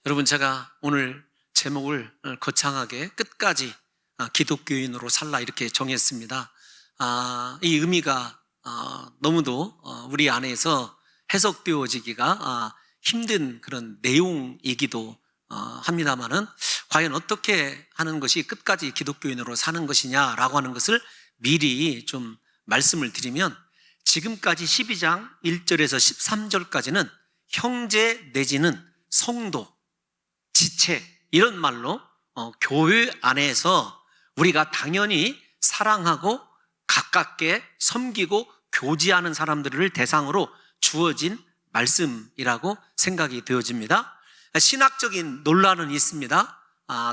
여러분, 제가 오늘 제목을 거창하게 끝까지 기독교인으로 살라 이렇게 정했습니다. 이 의미가 너무도 우리 안에서 해석되어지기가 힘든 그런 내용이기도 합니다만은, 과연 어떻게 하는 것이 끝까지 기독교인으로 사는 것이냐라고 하는 것을 미리 좀 말씀을 드리면, 지금까지 12장 1절에서 13절까지는 형제 내지는 성도, 지체 이런 말로 교회 안에서 우리가 당연히 사랑하고 가깝게 섬기고 교제하는 사람들을 대상으로 주어진 말씀이라고 생각이 되어집니다. 신학적인 논란은 있습니다.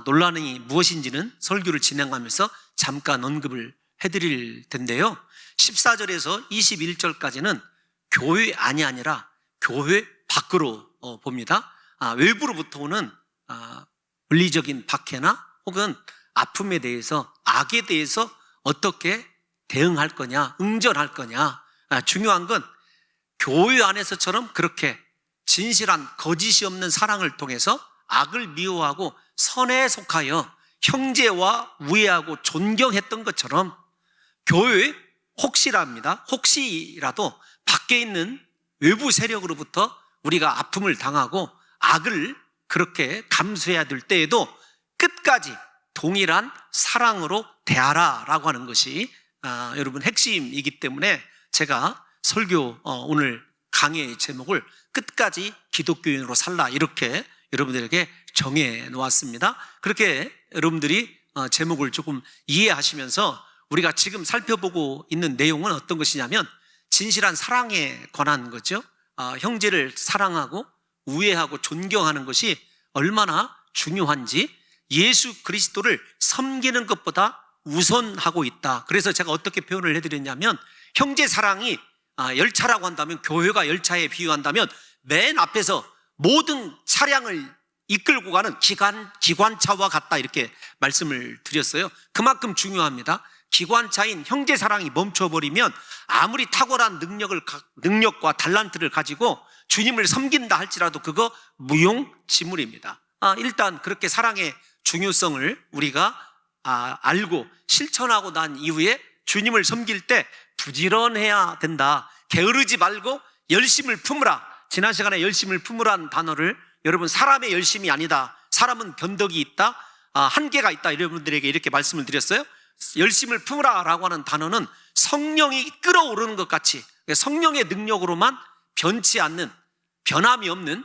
논란이 무엇인지는 설교를 진행하면서 잠깐 언급을 해드릴 텐데요. 14절에서 21절까지는 교회 안이 아니라 교회 밖으로 봅니다. 외부로부터 오는 물리적인 박해나 혹은 아픔에 대해서, 악에 대해서 어떻게 대응할 거냐, 응전할 거냐. 중요한 건 교회 안에서처럼 그렇게 진실한 거짓이 없는 사랑을 통해서 악을 미워하고 선에 속하여 형제와 우애하고 존경했던 것처럼, 교회 혹시라도 밖에 있는 외부 세력으로부터 우리가 아픔을 당하고 악을 그렇게 감수해야 될 때에도 끝까지 동일한 사랑으로 대하라라고 하는 것이 여러분 핵심이기 때문에, 제가 설교 오늘 강의의 제목을 끝까지 기독교인으로 살라 이렇게 여러분들에게 정해 놓았습니다. 그렇게 여러분들이 제목을 조금 이해하시면서 우리가 지금 살펴보고 있는 내용은 어떤 것이냐면, 진실한 사랑에 관한 거죠. 형제를 사랑하고 우애하고 존경하는 것이 얼마나 중요한지, 예수 그리스도를 섬기는 것보다 우선하고 있다. 그래서 제가 어떻게 표현을 해드렸냐면, 형제 사랑이 열차라고 한다면, 교회가 열차에 비유한다면 맨 앞에서 모든 차량을 이끌고 가는 기관차와 같다 이렇게 말씀을 드렸어요. 그만큼 중요합니다. 기관차인 형제 사랑이 멈춰버리면 아무리 탁월한 능력과 달란트를 가지고 주님을 섬긴다 할지라도 그거 무용지물입니다. 일단 그렇게 사랑의 중요성을 우리가 알고 실천하고 난 이후에 주님을 섬길 때 부지런해야 된다. 게으르지 말고 열심을 품으라. 지난 시간에 열심을 품으라는 단어를, 여러분, 사람의 열심이 아니다, 사람은 변덕이 있다, 한계가 있다, 여러분들에게 이렇게 말씀을 드렸어요. 열심을 품으라 라고 하는 단어는 성령이 끓어오르는 것 같이, 성령의 능력으로만 변치 않는, 변함이 없는,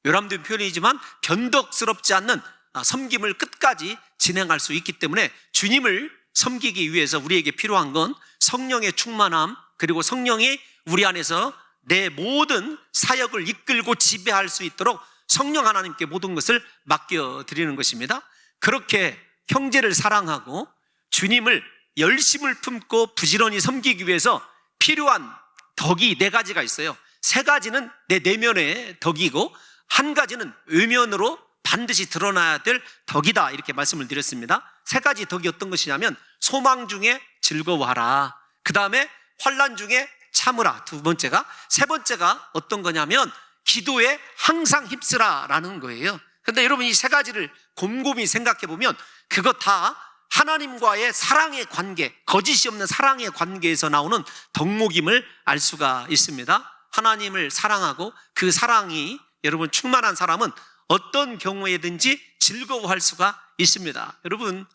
요람된 표현이지만 변덕스럽지 않는 섬김을 끝까지 진행할 수 있기 때문에, 주님을 섬기기 위해서 우리에게 필요한 건 성령의 충만함, 그리고 성령이 우리 안에서 내 모든 사역을 이끌고 지배할 수 있도록 성령 하나님께 모든 것을 맡겨드리는 것입니다. 그렇게 형제를 사랑하고 주님을 열심을 품고 부지런히 섬기기 위해서 필요한 덕이 4가지가 있어요. 3가지는 내 내면의 덕이고, 1가지는 외면으로 반드시 드러나야 될 덕이다 이렇게 말씀을 드렸습니다. 3가지 덕이 어떤 것이냐면, 소망 중에 즐거워하라, 그 다음에 환난 중에 참으라, 2번째가, 3번째가 어떤 거냐면 기도에 항상 힘쓰라 라는 거예요. 그런데 여러분, 이 3가지를 곰곰이 생각해 보면 그거 다 하나님과의 사랑의 관계, 거짓이 없는 사랑의 관계에서 나오는 덕목임을 알 수가 있습니다. 하나님을 사랑하고 그 사랑이 여러분 충만한 사람은 어떤 경우에든지 즐거워할 수가 있습니다. 여러분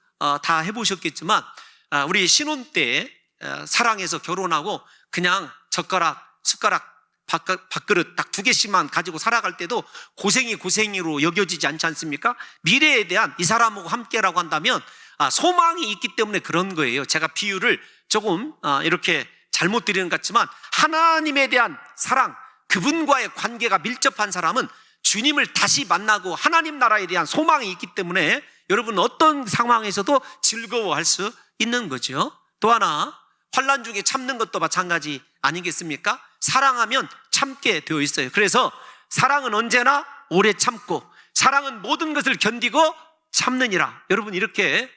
다 해보셨겠지만, 우리 신혼 때 사랑해서 결혼하고 그냥 젓가락, 숟가락, 밥그릇 딱 2개씩만 가지고 살아갈 때도 고생으로 여겨지지 않지 않습니까? 미래에 대한, 이 사람하고 함께라고 한다면 소망이 있기 때문에 그런 거예요. 제가 비유를 조금 이렇게 잘못 드리는 것 같지만, 하나님에 대한 사랑, 그분과의 관계가 밀접한 사람은 주님을 다시 만나고 하나님 나라에 대한 소망이 있기 때문에 여러분 어떤 상황에서도 즐거워할 수 있는 거죠. 또 하나, 환난 중에 참는 것도 마찬가지 아니겠습니까? 사랑하면 참게 되어 있어요. 그래서 사랑은 언제나 오래 참고, 사랑은 모든 것을 견디고 참느니라. 여러분, 이렇게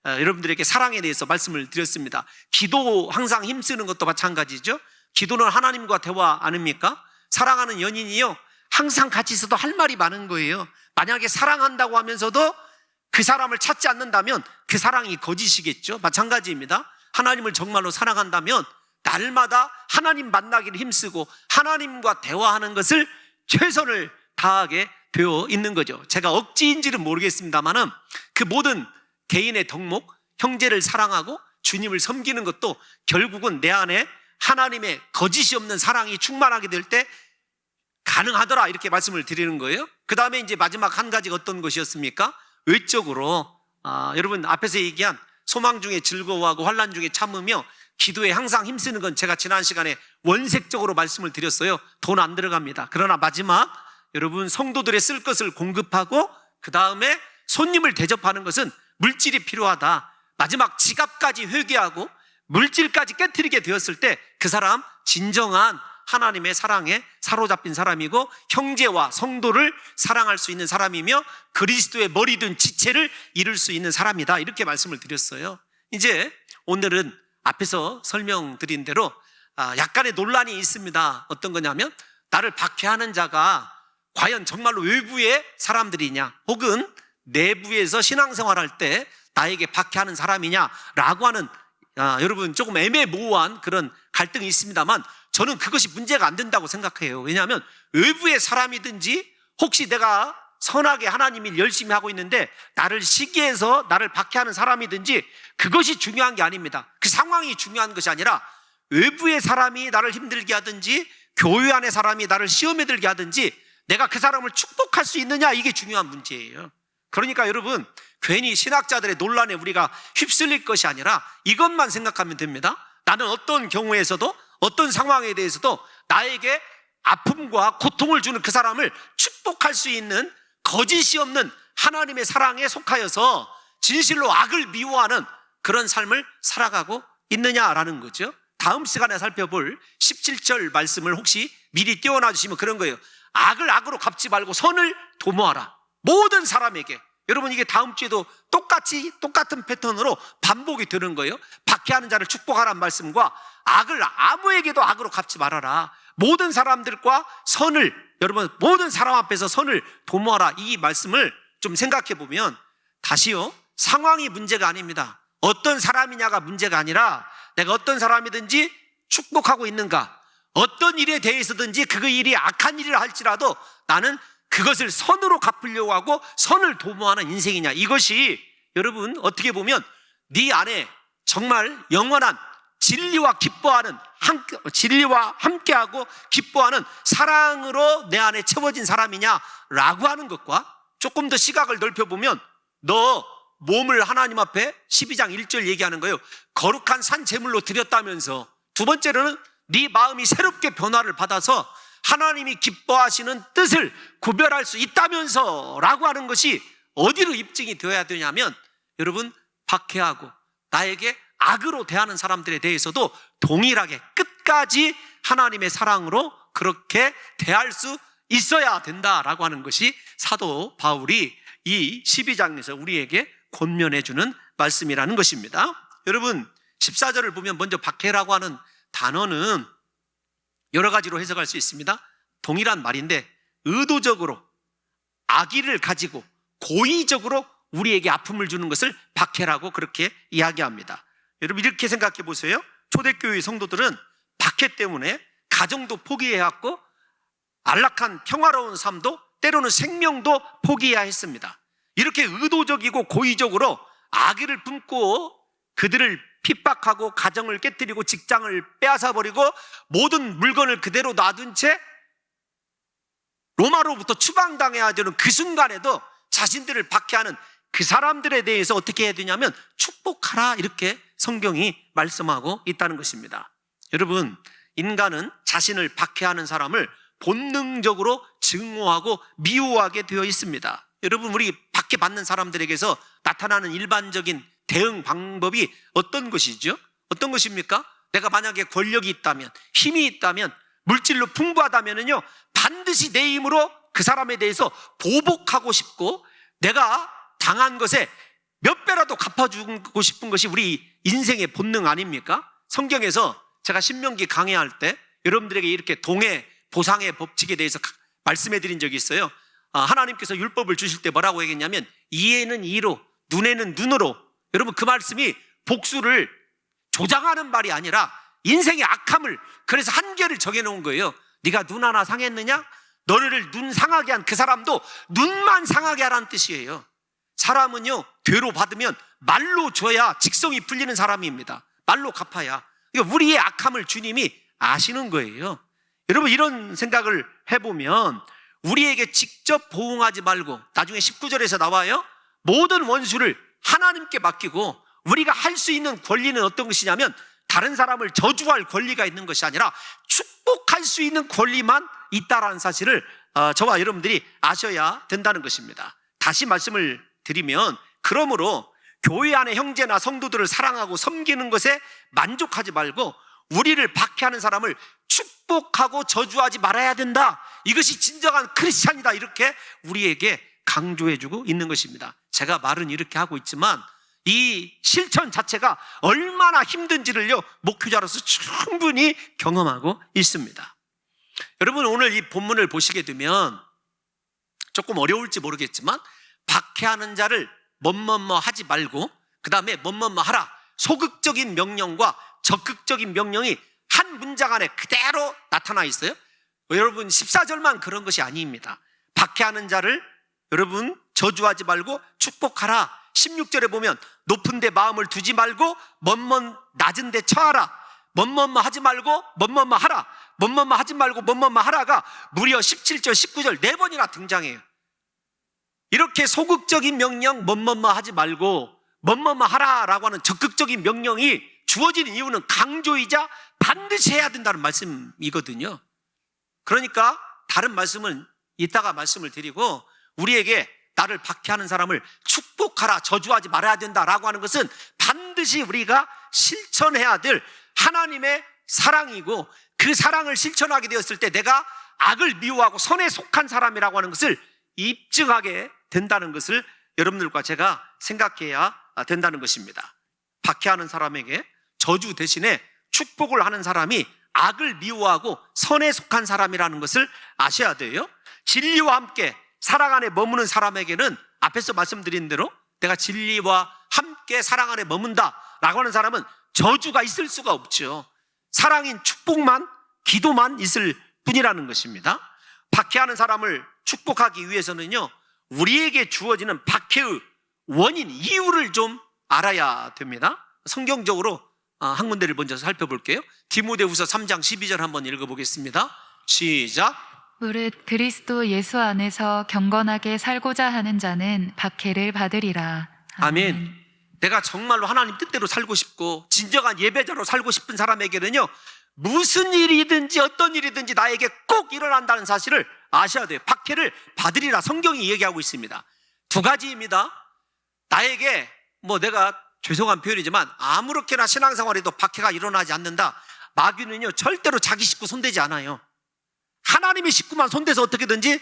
여러분들에게 사랑에 대해서 말씀을 드렸습니다. 기도 항상 힘쓰는 것도 마찬가지죠. 기도는 하나님과 대화 아닙니까? 사랑하는 연인이요, 항상 같이 있어도 할 말이 많은 거예요. 만약에 사랑한다고 하면서도 그 사람을 찾지 않는다면 그 사랑이 거짓이겠죠. 마찬가지입니다. 하나님을 정말로 사랑한다면 날마다 하나님 만나기를 힘쓰고 하나님과 대화하는 것을 최선을 다하게 되어 있는 거죠. 제가 억지인지는 모르겠습니다만은 그 모든 개인의 덕목, 형제를 사랑하고 주님을 섬기는 것도 결국은 내 안에 하나님의 거짓이 없는 사랑이 충만하게 될 때 가능하더라, 이렇게 말씀을 드리는 거예요. 그 다음에 이제 마지막 한 가지가 어떤 것이었습니까? 외적으로 여러분 앞에서 얘기한 소망 중에 즐거워하고 환난 중에 참으며 기도에 항상 힘쓰는 건 제가 지난 시간에 원색적으로 말씀을 드렸어요. 돈 안 들어갑니다. 그러나 마지막 여러분 성도들의 쓸 것을 공급하고 그 다음에 손님을 대접하는 것은 물질이 필요하다. 마지막 지갑까지 회개하고 물질까지 깨트리게 되었을 때 그 사람 진정한 하나님의 사랑에 사로잡힌 사람이고 형제와 성도를 사랑할 수 있는 사람이며 그리스도의 머리 든 지체를 이룰 수 있는 사람이다, 이렇게 말씀을 드렸어요. 이제 오늘은 앞에서 설명드린 대로 약간의 논란이 있습니다. 어떤 거냐면 나를 박해하는 자가 과연 정말로 외부의 사람들이냐 혹은 내부에서 신앙생활할 때 나에게 박해하는 사람이냐라고 하는 여러분 조금 애매모호한 그런 갈등이 있습니다만 저는 그것이 문제가 안 된다고 생각해요. 왜냐하면 외부의 사람이든지 혹시 내가 선하게 하나님 일 열심히 하고 있는데 나를 시기해서 나를 박해하는 사람이든지 그것이 중요한 게 아닙니다. 그 상황이 중요한 것이 아니라 외부의 사람이 나를 힘들게 하든지 교회 안의 사람이 나를 시험에 들게 하든지 내가 그 사람을 축복할 수 있느냐, 이게 중요한 문제예요. 그러니까 여러분 괜히 신학자들의 논란에 우리가 휩쓸릴 것이 아니라 이것만 생각하면 됩니다. 나는 어떤 경우에서도 어떤 상황에 대해서도 나에게 아픔과 고통을 주는 그 사람을 축복할 수 있는 거짓이 없는 하나님의 사랑에 속하여서 진실로 악을 미워하는 그런 삶을 살아가고 있느냐라는 거죠. 다음 시간에 살펴볼 17절 말씀을 혹시 미리 띄워놔 주시면 그런 거예요. 악을 악으로 갚지 말고 선을 도모하라, 모든 사람에게. 여러분 이게 다음 주에도 똑같은 패턴으로 반복이 되는 거예요. 박해하는 자를 축복하라는 말씀과 악을 아무에게도 악으로 갚지 말아라, 모든 사람들과 선을, 여러분 모든 사람 앞에서 선을 도모하라, 이 말씀을 좀 생각해 보면 다시요, 상황이 문제가 아닙니다. 어떤 사람이냐가 문제가 아니라 내가 어떤 사람이든지 축복하고 있는가, 어떤 일에 대해서든지 그 일이 악한 일이라 할지라도 나는 그것을 선으로 갚으려고 하고 선을 도모하는 인생이냐, 이것이 여러분 어떻게 보면 네 안에 정말 영원한 진리와 함께하고 기뻐하는 사랑으로 내 안에 채워진 사람이냐라고 하는 것과 조금 더 시각을 넓혀보면 너 몸을 하나님 앞에 12장 1절 얘기하는 거예요. 거룩한 산 제물로 드렸다면서, 두 번째로는 네 마음이 새롭게 변화를 받아서 하나님이 기뻐하시는 뜻을 구별할 수 있다면서 라고 하는 것이 어디로 입증이 되어야 되냐면 여러분 박해하고 나에게 악으로 대하는 사람들에 대해서도 동일하게 끝까지 하나님의 사랑으로 그렇게 대할 수 있어야 된다라고 하는 것이 사도 바울이 이 12장에서 우리에게 권면해 주는 말씀이라는 것입니다. 여러분 14절을 보면 먼저 박해라고 하는 단어는 여러 가지로 해석할 수 있습니다. 동일한 말인데 의도적으로 악의를 가지고 고의적으로 우리에게 아픔을 주는 것을 박해라고 그렇게 이야기합니다. 여러분 이렇게 생각해 보세요. 초대교회 성도들은 박해 때문에 가정도 포기해야 했고 안락한 평화로운 삶도 때로는 생명도 포기해야 했습니다. 이렇게 의도적이고 고의적으로 악의를 품고 그들을 핍박하고 가정을 깨뜨리고 직장을 빼앗아버리고 모든 물건을 그대로 놔둔 채 로마로부터 추방당해야 되는 그 순간에도 자신들을 박해하는 그 사람들에 대해서 어떻게 해야 되냐면 축복하라, 이렇게 성경이 말씀하고 있다는 것입니다. 여러분 인간은 자신을 박해하는 사람을 본능적으로 증오하고 미워하게 되어 있습니다. 여러분 우리 박해받는 사람들에게서 나타나는 일반적인 대응 방법이 어떤 것이죠? 어떤 것입니까? 내가 만약에 권력이 있다면, 힘이 있다면, 물질로 풍부하다면요 반드시 내 힘으로 그 사람에 대해서 보복하고 싶고 내가 당한 것에 몇 배라도 갚아주고 싶은 것이 우리 인생의 본능 아닙니까? 성경에서 제가 신명기 강해할 때 여러분들에게 이렇게 동해 보상의 법칙에 대해서 말씀해 드린 적이 있어요. 하나님께서 율법을 주실 때 뭐라고 얘기했냐면 이에는 이로, 눈에는 눈으로. 여러분, 그 말씀이 복수를 조장하는 말이 아니라 인생의 악함을, 그래서 한계를 정해놓은 거예요. 네가 눈 하나 상했느냐? 너를 눈 상하게 한 그 사람도 눈만 상하게 하라는 뜻이에요. 사람은요, 되로 받으면 말로 줘야 직성이 풀리는 사람입니다. 말로 갚아야. 그러니까 우리의 악함을 주님이 아시는 거예요. 여러분, 이런 생각을 해보면 우리에게 직접 보응하지 말고, 나중에 19절에서 나와요. 모든 원수를 하나님께 맡기고, 우리가 할 수 있는 권리는 어떤 것이냐면 다른 사람을 저주할 권리가 있는 것이 아니라 축복할 수 있는 권리만 있다라는 사실을 저와 여러분들이 아셔야 된다는 것입니다. 다시 말씀을 드리면, 그러므로 교회 안의 형제나 성도들을 사랑하고 섬기는 것에 만족하지 말고 우리를 박해하는 사람을 축복하고 저주하지 말아야 된다. 이것이 진정한 크리스찬이다. 이렇게 우리에게 강조해주고 있는 것입니다. 제가 말은 이렇게 하고 있지만 이 실천 자체가 얼마나 힘든지를요, 목회자로서 충분히 경험하고 있습니다. 여러분, 오늘 이 본문을 보시게 되면 조금 어려울지 모르겠지만 박해하는 자를 뭐뭐뭐 하지 말고 그 다음에 뭐뭐뭐 하라, 소극적인 명령과 적극적인 명령이 한 문장 안에 그대로 나타나 있어요. 여러분, 14절만 그런 것이 아닙니다. 박해하는 자를 여러분 저주하지 말고 축복하라. 16절에 보면 높은 데 마음을 두지 말고 먼먼 낮은 데 처하라. 뭐뭐뭐 하지 말고 뭐뭐뭐 하라. 뭐뭐뭐 하지 말고 뭐뭐뭐 하라가 무려 17절 19절 4번이나 등장해요. 이렇게 소극적인 명령 뭐뭐뭐 하지 말고 뭐뭐뭐 하라라고 하는 적극적인 명령이 주어지는 이유는 강조이자 반드시 해야 된다는 말씀이거든요. 그러니까 다른 말씀은 이따가 말씀을 드리고, 우리에게 나를 박해하는 사람을 축복하라, 저주하지 말아야 된다라고 하는 것은 반드시 우리가 실천해야 될 하나님의 사랑이고, 그 사랑을 실천하게 되었을 때 내가 악을 미워하고 선에 속한 사람이라고 하는 것을 입증하게 된다는 것을 여러분들과 제가 생각해야 된다는 것입니다. 박해하는 사람에게 저주 대신에 축복을 하는 사람이 악을 미워하고 선에 속한 사람이라는 것을 아셔야 돼요. 진리와 함께 사랑 안에 머무는 사람에게는 앞에서 말씀드린 대로 내가 진리와 함께 사랑 안에 머문다라고 하는 사람은 저주가 있을 수가 없죠. 사랑인 축복만, 기도만 있을 뿐이라는 것입니다. 박해하는 사람을 축복하기 위해서는요, 우리에게 주어지는 박해의 원인, 이유를 좀 알아야 됩니다. 성경적으로 한 군데를 먼저 살펴볼게요. 디모데후서 3장 12절 한번 읽어보겠습니다. 시작. 무릇 그리스도 예수 안에서 경건하게 살고자 하는 자는 박해를 받으리라. 아멘. 내가 정말로 하나님 뜻대로 살고 싶고 진정한 예배자로 살고 싶은 사람에게는요, 무슨 일이든지 어떤 일이든지 나에게 꼭 일어난다는 사실을 아셔야 돼요. 박해를 받으리라 성경이 얘기하고 있습니다. 두 가지입니다. 나에게 내가 죄송한 표현이지만 아무렇게나 신앙생활에도 박해가 일어나지 않는다. 마귀는요, 절대로 자기 식구 손대지 않아요. 하나님의 식구만 손대서 어떻게든지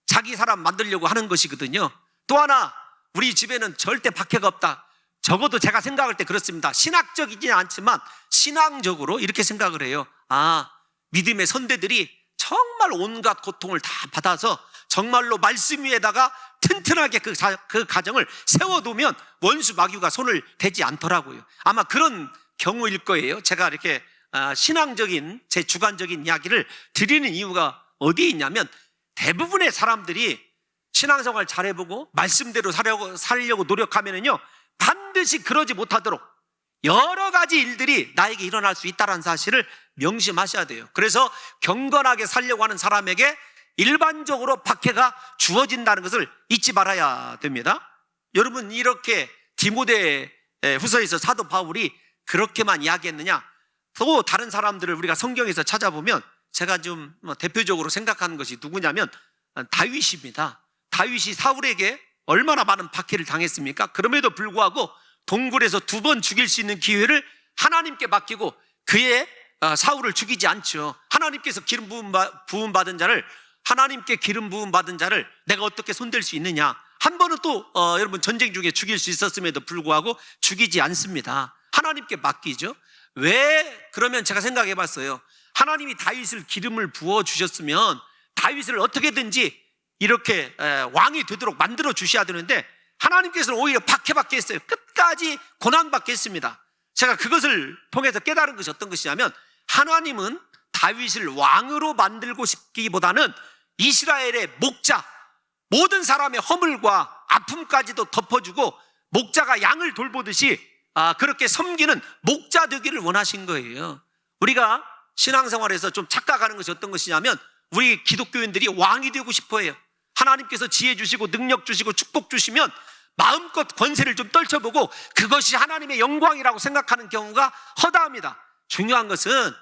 자기 사람 만들려고 하는 것이거든요. 또 하나, 우리 집에는 절대 박해가 없다. 적어도 제가 생각할 때 그렇습니다. 신학적이지 않지만 신앙적으로 이렇게 생각을 해요. 믿음의 선대들이 정말 온갖 고통을 다 받아서 정말로 말씀 위에다가 튼튼하게 그 가정을 세워두면 원수 마귀가 손을 대지 않더라고요. 아마 그런 경우일 거예요. 제가 이렇게 신앙적인 제 주관적인 이야기를 드리는 이유가 어디에 있냐면, 대부분의 사람들이 신앙생활 잘해보고 말씀대로 살려고 노력하면은요, 반드시 그러지 못하도록 여러 가지 일들이 나에게 일어날 수 있다는 사실을 명심하셔야 돼요. 그래서 경건하게 살려고 하는 사람에게 일반적으로 박해가 주어진다는 것을 잊지 말아야 됩니다. 여러분, 이렇게 디모데 후서에서 사도 바울이 그렇게만 이야기했느냐? 또 다른 사람들을 우리가 성경에서 찾아보면 제가 좀 대표적으로 생각하는 것이 누구냐면 다윗입니다. 다윗이 사울에게 얼마나 많은 박해를 당했습니까? 그럼에도 불구하고 동굴에서 2번 죽일 수 있는 기회를 하나님께 맡기고 그의 사울을 죽이지 않죠. 하나님께서 기름 부음 받은 자를, 하나님께 기름 부음 받은 자를 내가 어떻게 손댈 수 있느냐? 한 번은 또 여러분 전쟁 중에 죽일 수 있었음에도 불구하고 죽이지 않습니다. 하나님께 맡기죠. 왜? 그러면 제가 생각해 봤어요. 하나님이 다윗을 기름을 부어 주셨으면 다윗을 어떻게든지 이렇게 왕이 되도록 만들어 주셔야 되는데 하나님께서는 오히려 박해받게 했어요. 끝까지 고난받게 했습니다. 제가 그것을 통해서 깨달은 것이 어떤 것이냐면 하나님은 다윗을 왕으로 만들고 싶기보다는 이스라엘의 목자, 모든 사람의 허물과 아픔까지도 덮어주고 목자가 양을 돌보듯이 그렇게 섬기는 목자 되기를 원하신 거예요. 우리가 신앙생활에서 좀 착각하는 것이 어떤 것이냐면 우리 기독교인들이 왕이 되고 싶어 해요. 하나님께서 지혜 주시고 능력 주시고 축복 주시면 마음껏 권세를 좀 떨쳐보고 그것이 하나님의 영광이라고 생각하는 경우가 허다합니다. 중요한 것은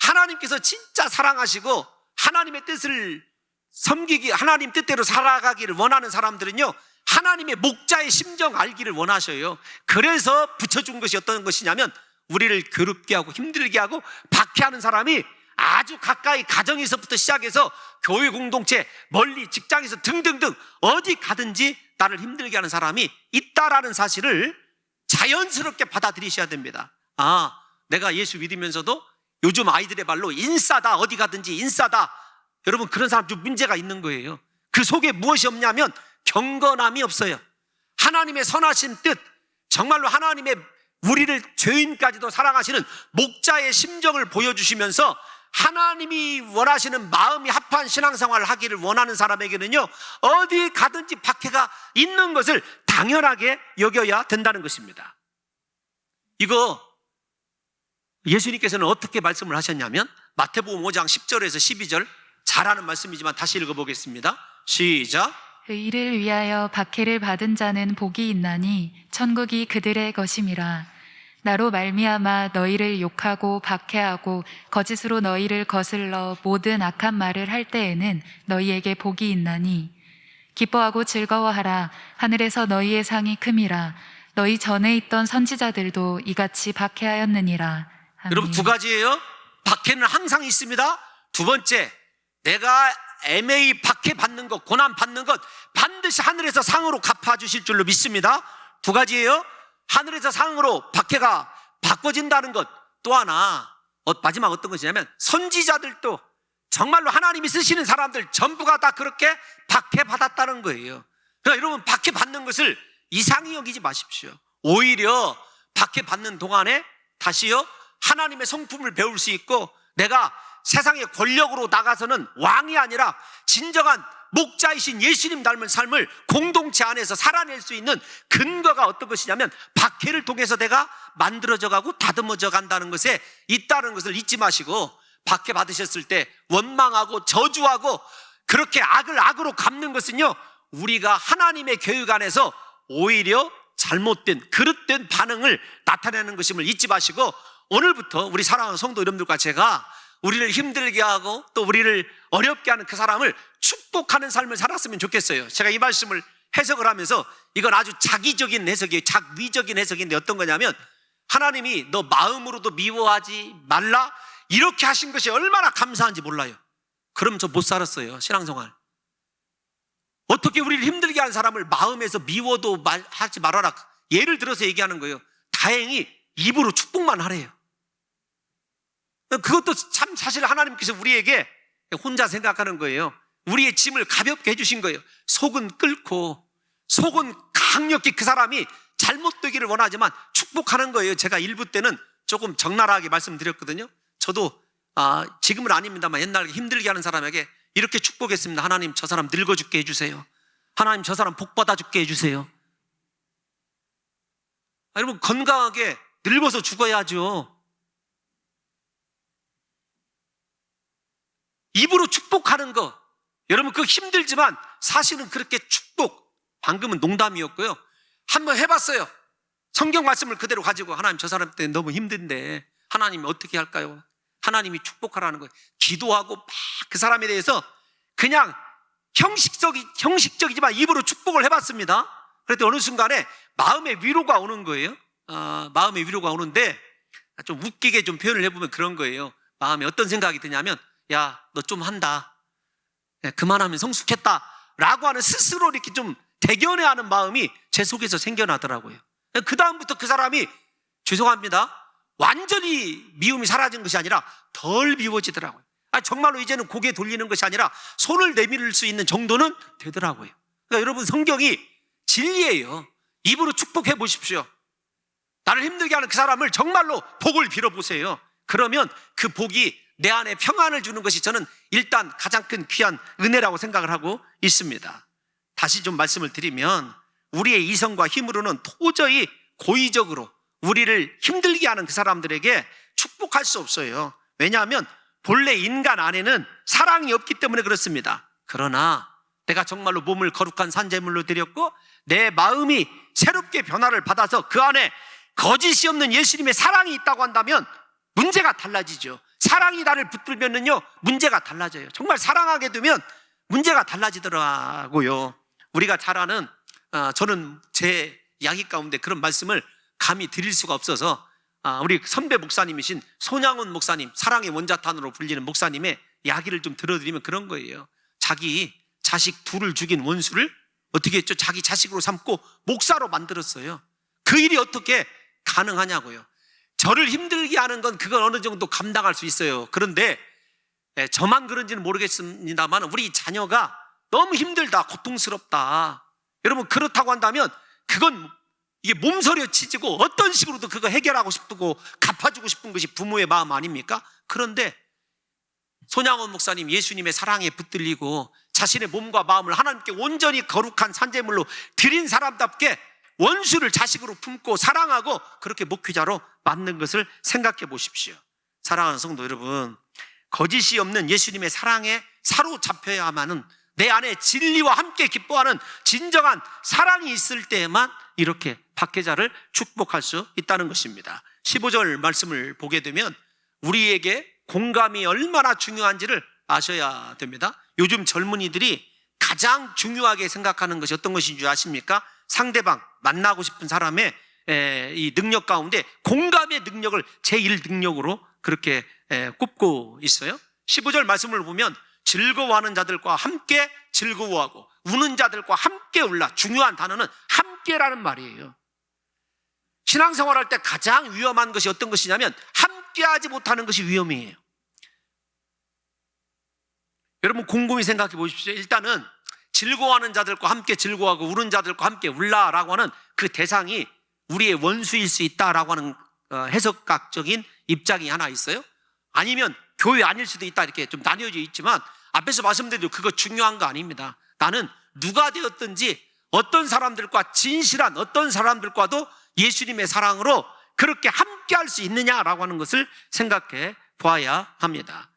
하나님께서 진짜 사랑하시고 하나님의 뜻을 섬기기, 하나님 뜻대로 살아가기를 원하는 사람들은요, 하나님의 목자의 심정 알기를 원하셔요. 그래서 붙여준 것이 어떤 것이냐면 우리를 괴롭게 하고 힘들게 하고 박해하는 사람이 아주 가까이 가정에서부터 시작해서 교회 공동체, 멀리 직장에서 등등등 어디 가든지 나를 힘들게 하는 사람이 있다라는 사실을 자연스럽게 받아들이셔야 됩니다. 내가 예수 믿으면서도 요즘 아이들의 말로 인싸다, 어디 가든지 인싸다. 여러분, 그런 사람 좀 문제가 있는 거예요. 그 속에 무엇이 없냐면 경건함이 없어요. 하나님의 선하신 뜻, 정말로 하나님의 우리를 죄인까지도 사랑하시는 목자의 심정을 보여주시면서 하나님이 원하시는 마음이 합한 신앙생활을 하기를 원하는 사람에게는요, 어디 가든지 박해가 있는 것을 당연하게 여겨야 된다는 것입니다. 이거 예수님께서는 어떻게 말씀을 하셨냐면 마태복음 5장 10절에서 12절, 잘 아는 말씀이지만 다시 읽어보겠습니다. 시작. 의를 위하여 박해를 받은 자는 복이 있나니 천국이 그들의 것임이라. 나로 말미암아 너희를 욕하고 박해하고 거짓으로 너희를 거슬러 모든 악한 말을 할 때에는 너희에게 복이 있나니 기뻐하고 즐거워하라. 하늘에서 너희의 상이 큼이라. 너희 전에 있던 선지자들도 이같이 박해하였느니라. 아멘. 여러분, 두 가지예요. 박해는 항상 있습니다. 두 번째, 내가 애매히 박해받는 것, 고난받는 것 반드시 하늘에서 상으로 갚아주실 줄로 믿습니다. 두 가지예요. 하늘에서 상으로 박해가 바꿔진다는 것. 또 하나, 마지막 어떤 것이냐면 선지자들도 정말로 하나님이 쓰시는 사람들 전부가 다 그렇게 박해받았다는 거예요. 그러니까 여러분, 박해받는 것을 이상히 여기지 마십시오. 오히려 박해받는 동안에 다시요, 하나님의 성품을 배울 수 있고 내가 세상의 권력으로 나가서는 왕이 아니라 진정한 목자이신 예수님 닮은 삶을 공동체 안에서 살아낼 수 있는 근거가 어떤 것이냐면 박해를 통해서 내가 만들어져 가고 다듬어져 간다는 것에 있다는 것을 잊지 마시고, 박해 받으셨을 때 원망하고 저주하고 그렇게 악을 악으로 갚는 것은요, 우리가 하나님의 교육 안에서 오히려 잘못된 그릇된 반응을 나타내는 것임을 잊지 마시고, 오늘부터 우리 사랑하는 성도 여러분들과 제가 우리를 힘들게 하고 또 우리를 어렵게 하는 그 사람을 축복하는 삶을 살았으면 좋겠어요. 제가 이 말씀을 해석을 하면서 이건 아주 자기적인 해석이에요. 작위적인 해석인데 어떤 거냐면 하나님이 너 마음으로도 미워하지 말라 이렇게 하신 것이 얼마나 감사한지 몰라요. 그럼 저 못 살았어요, 신앙생활. 어떻게 우리를 힘들게 하는 사람을 마음에서 미워도 하지 말아라, 예를 들어서 얘기하는 거예요. 다행히 입으로 축복만 하래요. 그것도 참 사실 하나님께서 우리에게 혼자 생각하는 거예요. 우리의 짐을 가볍게 해주신 거예요. 속은 끓고 속은 강력히 그 사람이 잘못되기를 원하지만 축복하는 거예요. 제가 일부 때는 조금 적나라하게 말씀드렸거든요. 저도 지금은 아닙니다만 옛날 힘들게 하는 사람에게 이렇게 축복했습니다. 하나님, 저 사람 늙어 죽게 해주세요. 하나님, 저 사람 복 받아 죽게 해주세요. 여러분, 건강하게 늙어서 죽어야죠. 입으로 축복하는 거, 여러분 그거 힘들지만 사실은 그렇게 축복, 방금은 농담이었고요. 한번 해봤어요. 성경 말씀을 그대로 가지고 하나님, 저 사람 때문에 너무 힘든데 하나님이 어떻게 할까요? 하나님이 축복하라는 거예요. 기도하고 막 그 사람에 대해서 그냥 형식적이지만 입으로 축복을 해봤습니다. 그랬더니 어느 순간에 마음의 위로가 오는 거예요. 마음의 위로가 오는데 좀 웃기게 좀 표현을 해보면 그런 거예요. 마음에 어떤 생각이 드냐면, 야, 너 좀 한다, 그만하면 성숙했다 라고 하는 스스로 이렇게 좀 대견해하는 마음이 제 속에서 생겨나더라고요. 그 다음부터 그 사람이, 죄송합니다, 완전히 미움이 사라진 것이 아니라 덜 미워지더라고요. 정말로 이제는 고개 돌리는 것이 아니라 손을 내밀 수 있는 정도는 되더라고요. 그러니까 여러분, 성경이 진리예요. 입으로 축복해 보십시오. 나를 힘들게 하는 그 사람을 정말로 복을 빌어보세요. 그러면 그 복이 내 안에 평안을 주는 것이 저는 일단 가장 큰 귀한 은혜라고 생각을 하고 있습니다. 다시 좀 말씀을 드리면, 우리의 이성과 힘으로는 도저히 고의적으로 우리를 힘들게 하는 그 사람들에게 축복할 수 없어요. 왜냐하면 본래 인간 안에는 사랑이 없기 때문에 그렇습니다. 그러나 내가 정말로 몸을 거룩한 산제물로 드렸고 내 마음이 새롭게 변화를 받아서 그 안에 거짓이 없는 예수님의 사랑이 있다고 한다면 문제가 달라지죠. 사랑이 나를 붙들면은요, 문제가 달라져요. 정말 사랑하게 되면 문제가 달라지더라고요. 우리가 잘 아는, 저는 제 이야기 가운데 그런 말씀을 감히 드릴 수가 없어서, 우리 선배 목사님이신 손양훈 목사님, 사랑의 원자탄으로 불리는 목사님의 이야기를 좀 들어드리면 그런 거예요. 자기 자식 둘을 죽인 원수를 어떻게 했죠? 자기 자식으로 삼고 목사로 만들었어요. 그 일이 어떻게 가능하냐고요. 저를 힘들게 하는 건 그건 어느 정도 감당할 수 있어요. 그런데 저만 그런지는 모르겠습니다만 우리 자녀가 너무 힘들다, 고통스럽다, 여러분 그렇다고 한다면 그건 이게 몸서려 치지고 어떤 식으로도 그거 해결하고 싶고 갚아주고 싶은 것이 부모의 마음 아닙니까? 그런데 손양원 목사님, 예수님의 사랑에 붙들리고 자신의 몸과 마음을 하나님께 온전히 거룩한 산제물로 드린 사람답게 원수를 자식으로 품고 사랑하고 그렇게 목회자로 만든 것을 생각해 보십시오. 사랑하는 성도 여러분, 거짓이 없는 예수님의 사랑에 사로잡혀야만은, 내 안에 진리와 함께 기뻐하는 진정한 사랑이 있을 때에만 이렇게 박해자를 축복할 수 있다는 것입니다. 15절 말씀을 보게 되면 우리에게 공감이 얼마나 중요한지를 아셔야 됩니다. 요즘 젊은이들이 가장 중요하게 생각하는 것이 어떤 것인 줄 아십니까? 상대방, 만나고 싶은 사람의 이 능력 가운데 공감의 능력을 제1 능력으로 그렇게 꼽고 있어요. 15절 말씀을 보면 즐거워하는 자들과 함께 즐거워하고 우는 자들과 함께 울라. 중요한 단어는 함께라는 말이에요. 신앙생활할 때 가장 위험한 것이 어떤 것이냐면 함께하지 못하는 것이 위험이에요. 여러분 곰곰이 생각해 보십시오. 일단은 즐거워하는 자들과 함께 즐거워하고 우는 자들과 함께 울라라고 하는 그 대상이 우리의 원수일 수 있다라고 하는 해석학적인 입장이 하나 있어요. 아니면 교회 아닐 수도 있다, 이렇게 좀 나뉘어져 있지만 앞에서 말씀드린 그거 중요한 거 아닙니다. 나는 누가 되었든지 어떤 사람들과 진실한 어떤 사람들과도 예수님의 사랑으로 그렇게 함께 할 수 있느냐라고 하는 것을 생각해 보아야 합니다.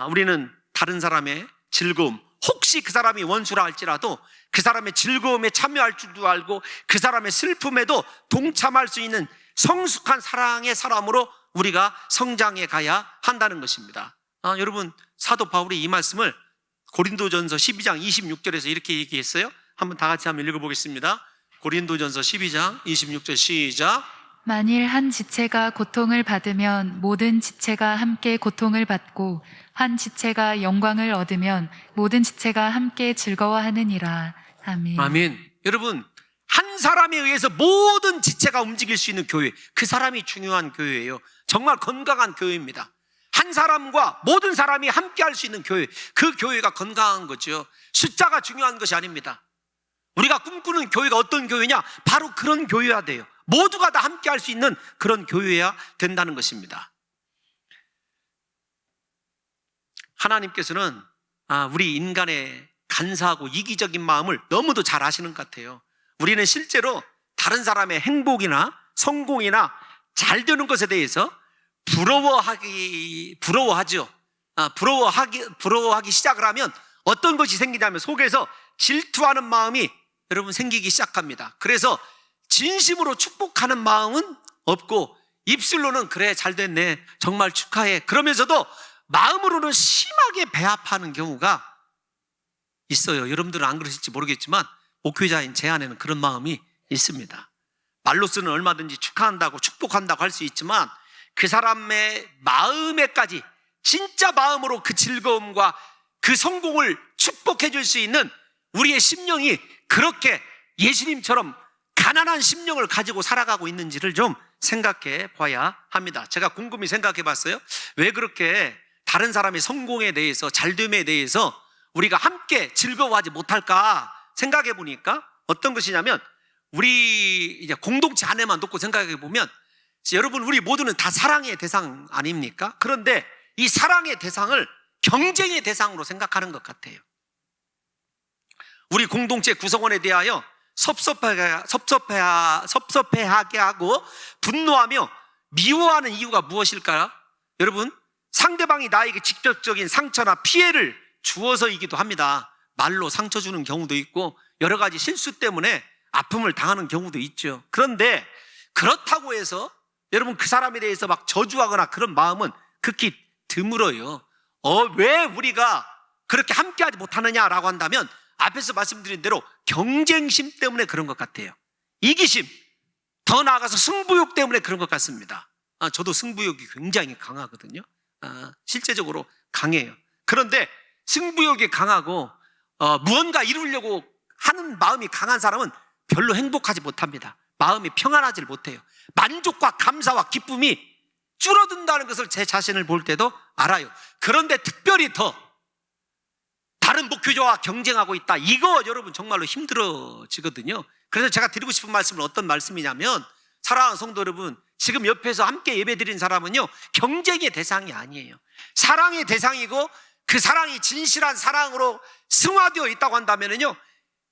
우리는 다른 사람의 즐거움, 혹시 그 사람이 원수라 할지라도 그 사람의 즐거움에 참여할 줄도 알고 그 사람의 슬픔에도 동참할 수 있는 성숙한 사랑의 사람으로 우리가 성장해 가야 한다는 것입니다. 여러분, 사도 바울이 이 말씀을 고린도전서 12장 26절에서 이렇게 얘기했어요. 한번 다 같이 한번 읽어보겠습니다. 고린도전서 12장 26절 시작. 만일 한 지체가 고통을 받으면 모든 지체가 함께 고통을 받고 한 지체가 영광을 얻으면 모든 지체가 함께 즐거워하느니라. 아멘. 아멘. 여러분, 한 사람에 의해서 모든 지체가 움직일 수 있는 교회, 그 사람이 중요한 교회예요. 정말 건강한 교회입니다. 한 사람과 모든 사람이 함께 할 수 있는 교회, 그 교회가 건강한 거죠. 숫자가 중요한 것이 아닙니다. 우리가 꿈꾸는 교회가 어떤 교회냐? 바로 그런 교회여야 돼요. 모두가 다 함께 할 수 있는 그런 교회여야 된다는 것입니다. 하나님께서는 우리 인간의 간사하고 이기적인 마음을 너무도 잘 아시는 것 같아요. 우리는 실제로 다른 사람의 행복이나 성공이나 잘 되는 것에 대해서 부러워하죠. 부러워하기 시작을 하면 어떤 것이 생기냐면 속에서 질투하는 마음이 여러분 생기기 시작합니다. 그래서 진심으로 축복하는 마음은 없고 입술로는 그래 잘 됐네, 정말 축하해, 그러면서도 마음으로는 심하게 배합하는 경우가 있어요. 여러분들은 안 그러실지 모르겠지만 목회자인 제 안에는 그런 마음이 있습니다. 말로서는 얼마든지 축하한다고 축복한다고 할 수 있지만 그 사람의 마음에까지 진짜 마음으로 그 즐거움과 그 성공을 축복해 줄 수 있는 우리의 심령이 그렇게 예수님처럼 가난한 심령을 가지고 살아가고 있는지를 좀 생각해 봐야 합니다. 제가 곰곰이 생각해 봤어요. 왜 그렇게 다른 사람의 성공에 대해서, 잘됨에 대해서 우리가 함께 즐거워하지 못할까 생각해 보니까 어떤 것이냐면, 우리 이제 공동체 안에만 놓고 생각해 보면, 여러분, 우리 모두는 다 사랑의 대상 아닙니까? 그런데 이 사랑의 대상을 경쟁의 대상으로 생각하는 것 같아요. 우리 공동체 구성원에 대하여 섭섭해하게 하고 분노하며 미워하는 이유가 무엇일까요? 여러분, 상대방이 나에게 직접적인 상처나 피해를 주어서이기도 합니다. 말로 상처 주는 경우도 있고 여러 가지 실수 때문에 아픔을 당하는 경우도 있죠. 그런데 그렇다고 해서 여러분, 그 사람에 대해서 막 저주하거나 그런 마음은 극히 드물어요. 왜 우리가 그렇게 함께하지 못하느냐라고 한다면, 앞에서 말씀드린 대로 경쟁심 때문에 그런 것 같아요. 이기심, 더 나아가서 승부욕 때문에 그런 것 같습니다. 저도 승부욕이 굉장히 강하거든요. 실제적으로 강해요. 그런데 승부욕이 강하고 무언가 이루려고 하는 마음이 강한 사람은 별로 행복하지 못합니다. 마음이 평안하지 못해요. 만족과 감사와 기쁨이 줄어든다는 것을 제 자신을 볼 때도 알아요. 그런데 특별히 더 다른 목표자와 경쟁하고 있다, 이거 여러분 정말로 힘들어지거든요. 그래서 제가 드리고 싶은 말씀은 어떤 말씀이냐면, 사랑하는 성도 여러분, 지금 옆에서 함께 예배드린 사람은요, 경쟁의 대상이 아니에요. 사랑의 대상이고, 그 사랑이 진실한 사랑으로 승화되어 있다고 한다면요,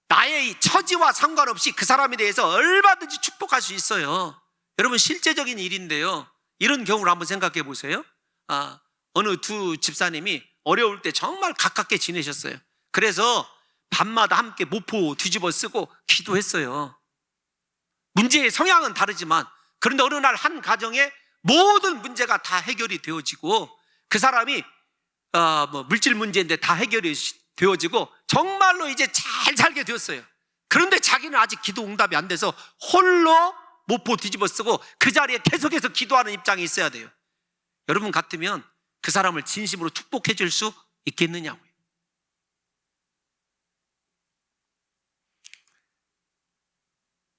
나의 이 처지와 상관없이 그 사람에 대해서 얼마든지 축복할 수 있어요. 여러분, 실제적인 일인데요, 이런 경우를 한번 생각해 보세요. 어느 두 집사님이 어려울 때 정말 가깝게 지내셨어요. 그래서 밤마다 함께 모포 뒤집어 쓰고 기도했어요. 문제의 성향은 다르지만, 그런데 어느 날 한 가정에 모든 문제가 다 해결이 되어지고, 그 사람이 물질 문제인데 다 해결이 되어지고 정말로 이제 잘 살게 되었어요. 그런데 자기는 아직 기도 응답이 안 돼서 홀로 모포 뒤집어 쓰고 그 자리에 계속해서 기도하는 입장에 있어야 돼요. 여러분 같으면 그 사람을 진심으로 축복해 줄 수 있겠느냐고요.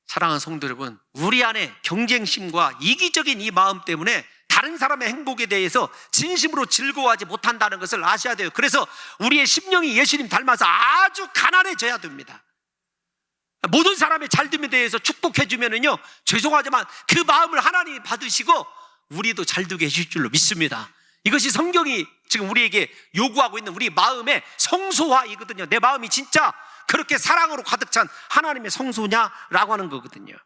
사랑하는 성도 여러분, 우리 안에 경쟁심과 이기적인 이 마음 때문에 다른 사람의 행복에 대해서 진심으로 즐거워하지 못한다는 것을 아셔야 돼요. 그래서 우리의 심령이 예수님 닮아서 아주 가난해져야 됩니다. 모든 사람의 잘됨에 대해서 축복해 주면은요, 죄송하지만 그 마음을 하나님이 받으시고 우리도 잘 되게 해줄 줄로 믿습니다. 이것이 성경이 지금 우리에게 요구하고 있는 우리 마음의 성소화이거든요. 내 마음이 진짜 그렇게 사랑으로 가득 찬 하나님의 성소냐라고 하는 거거든요.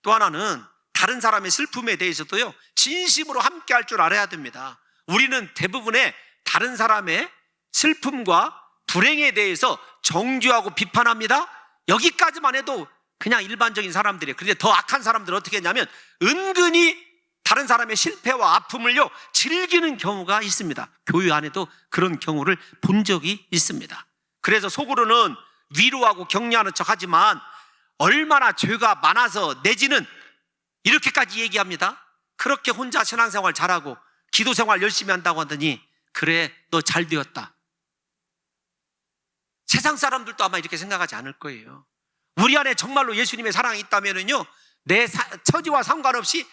또 하나는 다른 사람의 슬픔에 대해서도요, 진심으로 함께 할 줄 알아야 됩니다. 우리는 대부분의 다른 사람의 슬픔과 불행에 대해서 정죄하고 비판합니다. 여기까지만 해도 그냥 일반적인 사람들이에요. 그런데 더 악한 사람들은 어떻게 했냐면 은근히 다른 사람의 실패와 아픔을요 즐기는 경우가 있습니다. 교회 안에도 그런 경우를 본 적이 있습니다. 그래서 속으로는 위로하고 격려하는 척하지만 얼마나 죄가 많아서 내지는 이렇게까지 얘기합니다. 그렇게 혼자 신앙생활 잘하고 기도생활 열심히 한다고 하더니 그래 너 잘 되었다. 세상 사람들도 아마 이렇게 생각하지 않을 거예요. 우리 안에 정말로 예수님의 사랑이 있다면요, 내 처지와 상관없이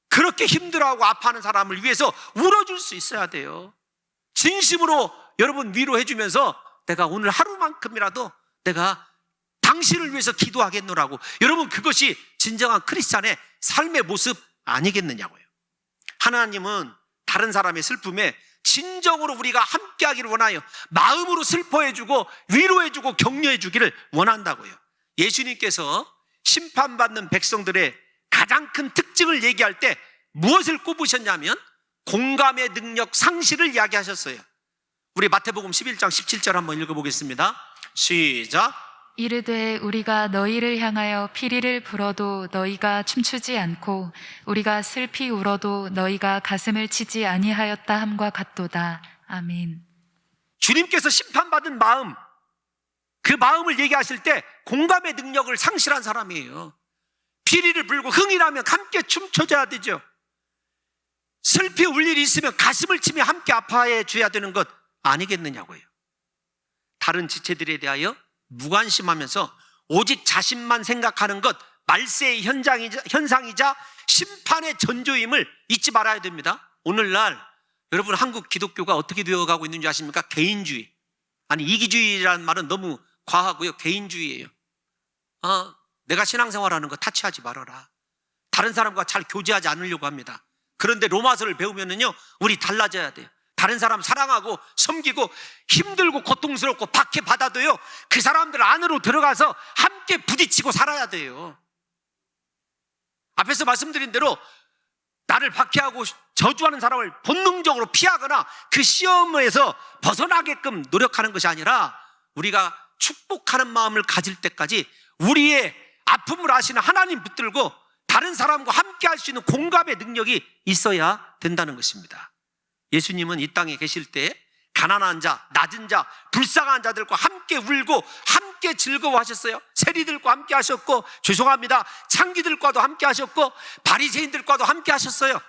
그렇게 힘들어하고 아파하는 사람을 위해서 울어줄 수 있어야 돼요. 진심으로 여러분 위로해주면서 내가 오늘 하루만큼이라도 내가 당신을 위해서 기도하겠노라고. 여러분, 그것이 진정한 크리스찬의 삶의 모습 아니겠느냐고요. 하나님은 다른 사람의 슬픔에 진정으로 우리가 함께하기를 원하여 마음으로 슬퍼해주고 위로해주고 격려해주기를 원한다고요. 예수님께서 심판받는 백성들의 가장 큰 특징을 얘기할 때 무엇을 꼽으셨냐면 공감의 능력 상실을 이야기하셨어요. 우리 마태복음 11장 17절 한번 읽어보겠습니다. 시작. 이르되 우리가 너희를 향하여 피리를 불어도 너희가 춤추지 않고 우리가 슬피 울어도 너희가 가슴을 치지 아니하였다 함과 같도다. 아멘. 주님께서 심판받은 마음, 그 마음을 얘기하실 때 공감의 능력을 상실한 사람이에요. 피리를 불고 흥이 나면 함께 춤춰줘야 되죠. 슬피 울 일이 있으면 가슴을 치며 함께 아파해 줘야 되는 것 아니겠느냐고요. 다른 지체들에 대하여 무관심하면서 오직 자신만 생각하는 것, 말세의 현상이자 심판의 전조임을 잊지 말아야 됩니다. 오늘날 여러분, 한국 기독교가 어떻게 되어가고 있는지 아십니까? 개인주의. 아니, 이기주의라는 말은 너무 과하고요. 개인주의예요. 내가 신앙생활하는 거 타치하지 말아라. 다른 사람과 잘 교제하지 않으려고 합니다. 그런데 로마서를 배우면은요, 우리 달라져야 돼요. 다른 사람 사랑하고 섬기고 힘들고 고통스럽고 박해받아도요, 그 사람들 안으로 들어가서 함께 부딪히고 살아야 돼요. 앞에서 말씀드린 대로 나를 박해하고 저주하는 사람을 본능적으로 피하거나 그 시험에서 벗어나게끔 노력하는 것이 아니라 우리가 축복하는 마음을 가질 때까지 우리의 아픔을 아시는 하나님 붙들고 다른 사람과 함께 할 수 있는 공감의 능력이 있어야 된다는 것입니다. 예수님은 이 땅에 계실 때 가난한 자, 낮은 자, 불쌍한 자들과 함께 울고 함께 즐거워하셨어요. 세리들과 함께 하셨고, 죄송합니다, 창기들과도 함께 하셨고, 바리새인들과도 함께 하셨어요.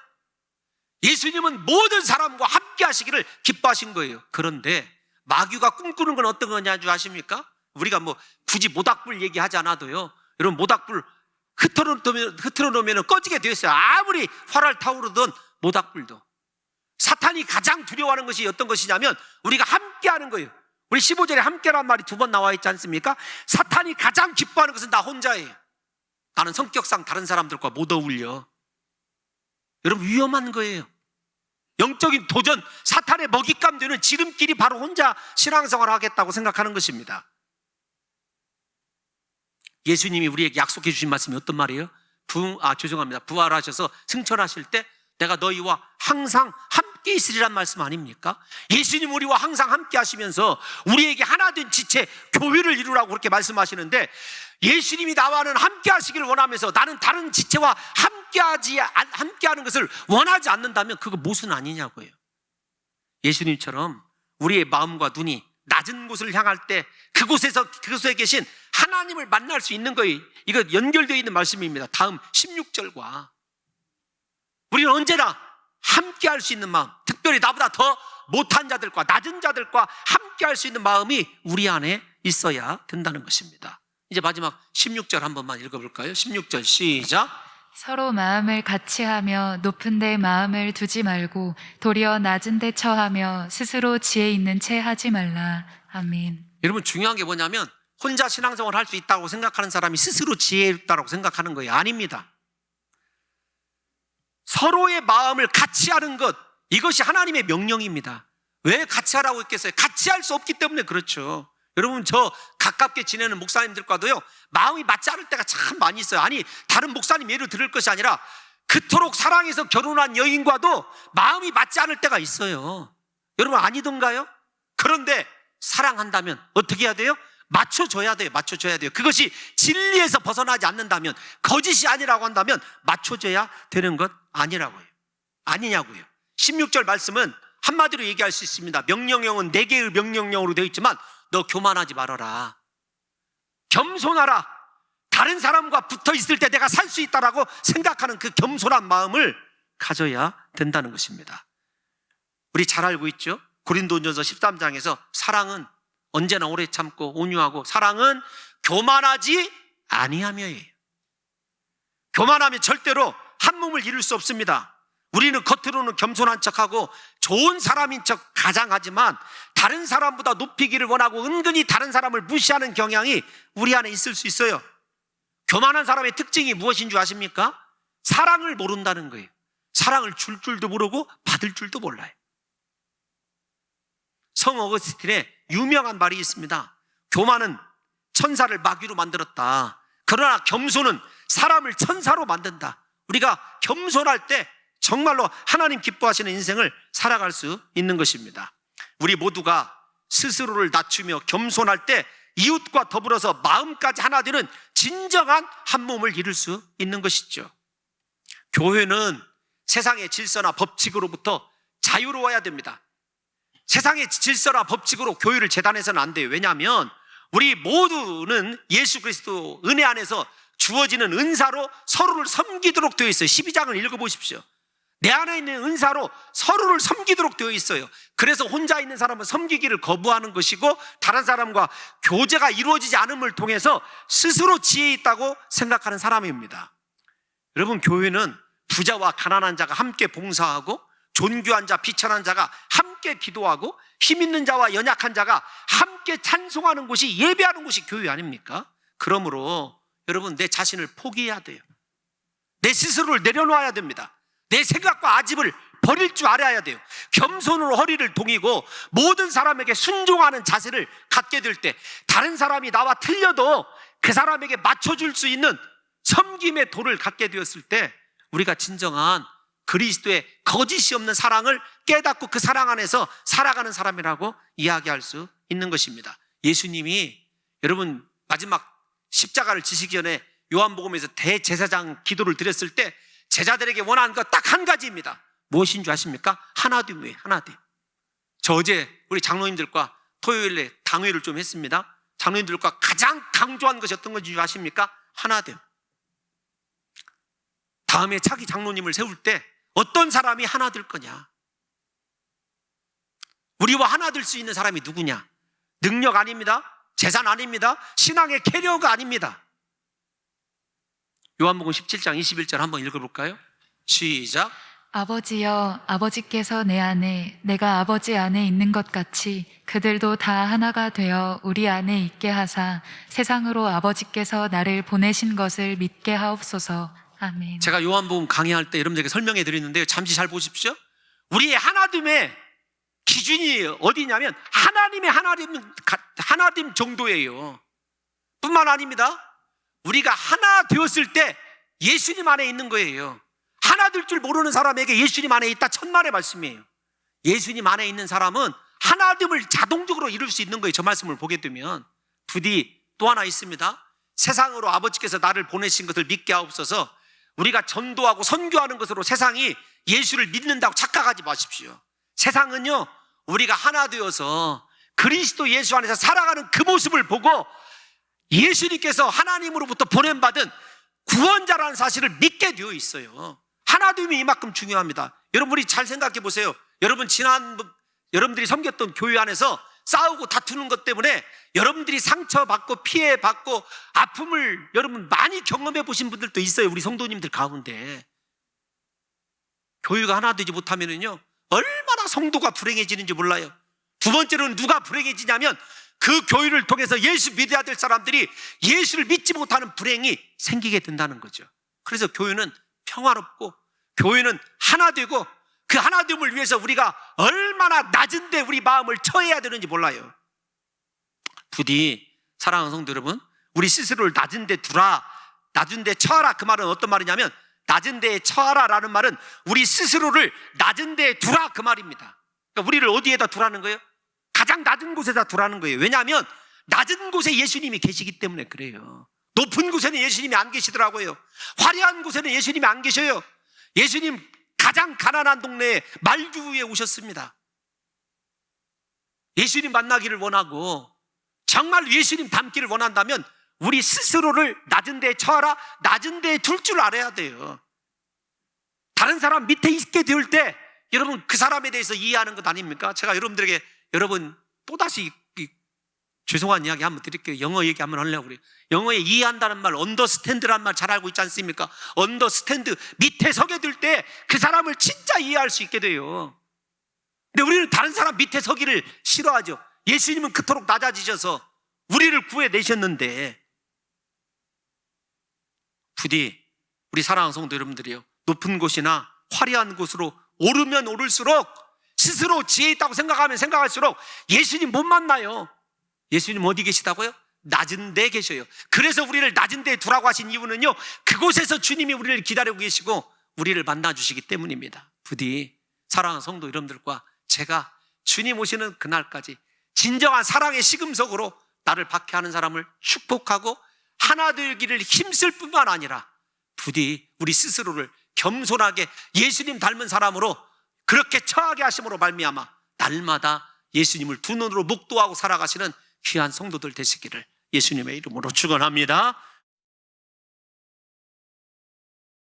예수님은 모든 사람과 함께 하시기를 기뻐하신 거예요. 그런데 마귀가 꿈꾸는 건 어떤 거냐 줄 아십니까? 우리가 뭐 굳이 모닥불 얘기하지 않아도요, 여러분, 모닥불 흐트러 놓으면 꺼지게 되어 있어요. 아무리 활활 타오르던 모닥불도. 사탄이 가장 두려워하는 것이 어떤 것이냐면 우리가 함께하는 거예요. 우리 15절에 함께라는 말이 2번 나와 있지 않습니까? 사탄이 가장 기뻐하는 것은 나 혼자예요. 나는 성격상 다른 사람들과 못 어울려. 여러분, 위험한 거예요. 영적인 도전, 사탄의 먹잇감 되는 지름길이 바로 혼자 신앙생활을 하겠다고 생각하는 것입니다. 예수님이 우리에게 약속해 주신 말씀이 어떤 말이에요? 부활하셔서 승천하실 때 내가 너희와 항상 함께 있으리란 말씀 아닙니까? 예수님 우리와 항상 함께 하시면서 우리에게 하나 된 지체, 교회를 이루라고 그렇게 말씀하시는데, 예수님이 나와는 함께 하시기를 원하면서 나는 다른 지체와 함께하는 것을 원하지 않는다면 그거 모순 아니냐고요. 예수님처럼 우리의 마음과 눈이 낮은 곳을 향할 때 그곳에 계신 하나님을 만날 수 있는 거예요. 이거 연결되어 있는 말씀입니다. 다음 16절과 우리는 언제나 함께 할 수 있는 마음, 특별히 나보다 더 못한 자들과 낮은 자들과 함께 할 수 있는 마음이 우리 안에 있어야 된다는 것입니다. 이제 마지막 16절 한 번만 읽어볼까요? 16절 시작. 서로 마음을 같이 하며 높은 데 마음을 두지 말고 도리어 낮은 데 처하며 스스로 지혜 있는 채 하지 말라. 아멘. 여러분, 중요한 게 뭐냐면 혼자 신앙생활을 할 수 있다고 생각하는 사람이 스스로 지혜 있다고 생각하는 거예요. 아닙니다. 서로의 마음을 같이 하는 것, 이것이 하나님의 명령입니다. 왜 같이 하라고 했겠어요? 같이 할 수 없기 때문에 그렇죠. 여러분, 저 가깝게 지내는 목사님들과도요, 마음이 맞지 않을 때가 참 많이 있어요. 아니, 다른 목사님 예를 들을 것이 아니라 그토록 사랑해서 결혼한 여인과도 마음이 맞지 않을 때가 있어요. 여러분, 아니던가요? 그런데 사랑한다면 어떻게 해야 돼요? 맞춰줘야 돼요. 그것이 진리에서 벗어나지 않는다면, 거짓이 아니라고 한다면 맞춰줘야 되는 것 아니냐고요. 16절 말씀은 한마디로 얘기할 수 있습니다. 명령형은 4개의 명령형으로 되어 있지만 너 교만하지 말아라, 겸손하라. 다른 사람과 붙어 있을 때 내가 살 수 있다라고 생각하는 그 겸손한 마음을 가져야 된다는 것입니다. 우리 잘 알고 있죠? 고린도전서 13장에서 사랑은 언제나 오래 참고 온유하고 사랑은 교만하지 아니하며예요. 교만하면 절대로 한 몸을 이룰 수 없습니다. 우리는 겉으로는 겸손한 척하고 좋은 사람인 척 가장하지만 다른 사람보다 높이기를 원하고 은근히 다른 사람을 무시하는 경향이 우리 안에 있을 수 있어요. 교만한 사람의 특징이 무엇인 줄 아십니까? 사랑을 모른다는 거예요. 사랑을 줄 줄도 모르고 받을 줄도 몰라요. 성 어거스틴의 유명한 말이 있습니다. 교만은 천사를 마귀로 만들었다. 그러나 겸손은 사람을 천사로 만든다. 우리가 겸손할 때 정말로 하나님 기뻐하시는 인생을 살아갈 수 있는 것입니다. 우리 모두가 스스로를 낮추며 겸손할 때 이웃과 더불어서 마음까지 하나 되는 진정한 한 몸을 이룰 수 있는 것이죠. 교회는 세상의 질서나 법칙으로부터 자유로워야 됩니다. 세상의 질서나 법칙으로 교회를 재단해서는 안 돼요. 왜냐하면 우리 모두는 예수 그리스도 은혜 안에서 주어지는 은사로 서로를 섬기도록 되어 있어요. 12장을 읽어보십시오. 내 안에 있는 은사로 서로를 섬기도록 되어 있어요. 그래서 혼자 있는 사람은 섬기기를 거부하는 것이고 다른 사람과 교제가 이루어지지 않음을 통해서 스스로 지혜 있다고 생각하는 사람입니다. 여러분, 교회는 부자와 가난한 자가 함께 봉사하고 존귀한 자, 비천한 자가 함께 기도하고 힘 있는 자와 연약한 자가 함께 찬송하는 곳이, 예배하는 곳이 교회 아닙니까? 그러므로 여러분, 내 자신을 포기해야 돼요. 내 스스로를 내려놓아야 됩니다. 내 생각과 아집을 버릴 줄 알아야 돼요. 겸손으로 허리를 동이고 모든 사람에게 순종하는 자세를 갖게 될 때, 다른 사람이 나와 틀려도 그 사람에게 맞춰줄 수 있는 섬김의 도를 갖게 되었을 때, 우리가 진정한 그리스도의 거짓이 없는 사랑을 깨닫고 그 사랑 안에서 살아가는 사람이라고 이야기할 수 있는 것입니다. 예수님이, 여러분, 마지막 십자가를 지시기 전에 요한복음에서 대제사장 기도를 드렸을 때 제자들에게 원하는 것 딱 한 가지입니다. 무엇인 줄 아십니까? 하나됨이에요. 하나됨. 저 어제 우리 장로님들과 토요일에 당회를 좀 했습니다. 장로님들과 가장 강조한 것이 어떤 건지 아십니까? 하나됨. 다음에 차기 장로님을 세울 때 어떤 사람이 하나 될 거냐? 우리와 하나 될 수 있는 사람이 누구냐? 능력 아닙니다. 재산 아닙니다. 신앙의 캐리어가 아닙니다. 요한복음 17장 21절 한번 읽어볼까요? 시작. 아버지여, 아버지께서 내 안에, 내가 아버지 안에 있는 것 같이 그들도 다 하나가 되어 우리 안에 있게 하사 세상으로 아버지께서 나를 보내신 것을 믿게 하옵소서. 아멘. 제가 요한복음 강의할 때 여러분들에게 설명해 드리는데요, 잠시 잘 보십시오. 우리의 하나됨의 기준이 어디냐면 하나님의 하나됨 정도예요. 뿐만 아닙니다. 우리가 하나 되었을 때 예수님 안에 있는 거예요. 하나 될 줄 모르는 사람에게 예수님 안에 있다, 천만의 말씀이에요. 예수님 안에 있는 사람은 하나됨을 자동적으로 이룰 수 있는 거예요. 저 말씀을 보게 되면. 부디 또 하나 있습니다. 세상으로 아버지께서 나를 보내신 것을 믿게 하옵소서. 우리가 전도하고 선교하는 것으로 세상이 예수를 믿는다고 착각하지 마십시오. 세상은요, 우리가 하나 되어서 그리스도 예수 안에서 살아가는 그 모습을 보고 예수님께서 하나님으로부터 보낸받은 구원자라는 사실을 믿게 되어 있어요. 하나됨이 이만큼 중요합니다. 여러분이 잘 생각해 보세요. 여러분들이 섬겼던 교회 안에서 싸우고 다투는 것 때문에 여러분들이 상처받고 피해받고 아픔을 여러분 많이 경험해 보신 분들도 있어요. 우리 성도님들 가운데. 교회가 하나 되지 못하면요, 얼마나 성도가 불행해지는지 몰라요. 두 번째로는 누가 불행해지냐면 그 교회를 통해서 예수 믿어야 될 사람들이 예수를 믿지 못하는 불행이 생기게 된다는 거죠. 그래서 교회는 평화롭고 교회는 하나 되고 그 하나됨을 위해서 우리가 얼마나 낮은데 우리 마음을 처해야 되는지 몰라요. 부디 사랑하는 성도 여러분, 우리 스스로를 낮은데 두라, 낮은데 처하라, 그 말은 어떤 말이냐면 낮은데 처하라라는 말은 우리 스스로를 낮은데 두라, 그 말입니다. 그러니까 우리를 어디에다 두라는 거예요? 가장 낮은 곳에다 두라는 거예요. 왜냐하면 낮은 곳에 예수님이 계시기 때문에 그래요. 높은 곳에는 예수님이 안 계시더라고요. 화려한 곳에는 예수님이 안 계셔요. 예수님 가장 가난한 동네에 말주에 오셨습니다. 예수님 만나기를 원하고 정말 예수님 닮기를 원한다면 우리 스스로를 낮은 데에 처하라, 낮은 데에 둘 줄 알아야 돼요. 다른 사람 밑에 있게 될 때 여러분 그 사람에 대해서 이해하는 것 아닙니까? 제가 여러분들에게 여러분 또다시 죄송한 이야기 한번 드릴게요. 영어 얘기 한번 하려고 그래요. 영어에 이해한다는 말, 언더스탠드라는 말 잘 알고 있지 않습니까? 언더스탠드, 밑에 서게 될 때 그 사람을 진짜 이해할 수 있게 돼요. 근데 우리는 다른 사람 밑에 서기를 싫어하죠. 예수님은 그토록 낮아지셔서 우리를 구해내셨는데, 부디 우리 사랑하는 성도 여러분들이요, 높은 곳이나 화려한 곳으로 오르면 오를수록 스스로 지혜 있다고 생각하면 생각할수록 예수님 못 만나요. 예수님 어디 계시다고요? 낮은 데 계셔요. 그래서 우리를 낮은 데 두라고 하신 이유는요, 그곳에서 주님이 우리를 기다리고 계시고 우리를 만나주시기 때문입니다. 부디 사랑하는 성도 여러분들과 제가 주님 오시는 그날까지 진정한 사랑의 시금석으로 나를 박해하는 사람을 축복하고 하나 되기를 힘쓸 뿐만 아니라 부디 우리 스스로를 겸손하게 예수님 닮은 사람으로 그렇게 처하게 하심으로 말미암아 날마다 예수님을 두 눈으로 목도하고 살아가시는 귀한 성도들 되시기를 예수님의 이름으로 축원합니다.